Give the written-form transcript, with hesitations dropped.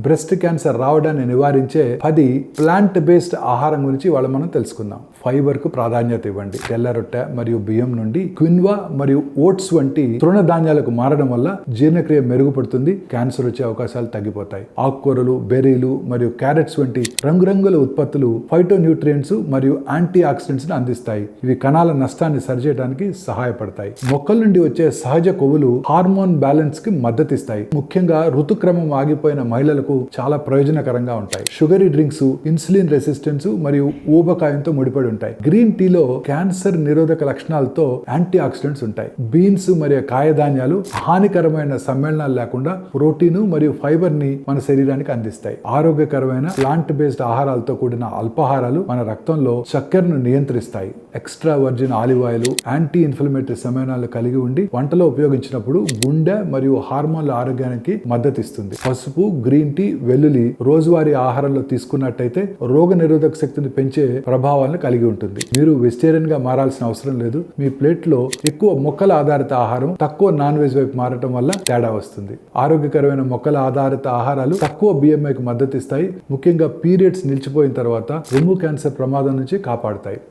Breast cancer రావడాన్ని నివారించే 10 plant based ఆహారం గురించి ఇవాళ మనం తెలుసుకుందాం. ఫైబర్ కు ప్రాధాన్యత ఇవ్వండి. తెల్ల రొట్టె మరియు బియ్యం నుండి క్విన్వా మరియు ఓట్స్ వంటి తృణధాన్యాలకు మారడం వల్ల జీర్ణక్రియ మెరుగుపడుతుంది, క్యాన్సర్ వచ్చే అవకాశాలు తగ్గిపోతాయి. ఆకుకూరలు, బెర్రీలు మరియు క్యారెట్స్ వంటి రంగురంగుల ఉత్పత్తులు ఫైటో న్యూట్రియంట్స్ మరియు యాంటీ ఆక్సిడెంట్స్ ని అందిస్తాయి. ఇవి కణాల నష్టాన్ని సరిచేయడానికి సహాయపడతాయి. మొక్కల నుండి వచ్చే సహజ కొవ్వులు హార్మోన్ బ్యాలెన్స్ కి మద్దతిస్తాయి. ముఖ్యంగా ఋతుక్రమం ఆగిపోయిన మహిళలకు చాలా ప్రయోజనకరంగా ఉంటాయి. షుగరీ డ్రింక్స్ ఇన్సులిన్ రెసిస్టెన్స్ మరియు ఊబకాయంతో ముడిపడి ఉంటాయి. గ్రీన్ టీలో క్యాన్సర్ నిరోధక లక్షణాలతో యాంటీ ఆక్సిడెంట్స్ ఉంటాయి. బీన్స్ మరియు కాయధాన్యాలు హానికరమైన సమ్మేళనాలు లేకుండా ప్రోటీన్ మరియు ఫైబర్ ని మన శరీరానికి అందిస్తాయి. ఆరోగ్యకరమైన ప్లాంట్ బేస్డ్ ఆహారాలతో కూడిన అల్పాహారాలు మన రక్తంలో చక్కెరను నియంత్రిస్తాయి. Extra virgin olive oil anti inflammatory సమ్మేళనాలు కలిగి ఉండి వంటలో ఉపయోగించినప్పుడు గుండె మరియు హార్మోన్ల ఆరోగ్యానికి మద్దతిస్తుంది. పసుపు, గ్రీన్ టీ, వెల్లుల్లి రోజువారీ ఆహారంలో తీసుకున్నట్టయితే రోగ నిరోధక శక్తిని పెంచే ప్రభావాలను కలిగి ఉంటుంది. మీరు వెజిటేరియన్ గా మారాల్సిన అవసరం లేదు. మీ ప్లేట్ లో ఎక్కువ మొక్కల ఆధారిత ఆహారం, తక్కువ నాన్ వెజ్ వైపు మారటం వల్ల తేడా వస్తుంది. ఆరోగ్యకరమైన మొక్కల ఆధారిత ఆహారాలు తక్కువ BMI కి మద్దతిస్తాయి. ముఖ్యంగా పీరియడ్స్ నిలిచిపోయిన తర్వాత రొమ్ము క్యాన్సర్ ప్రమాదం నుంచి కాపాడుతాయి.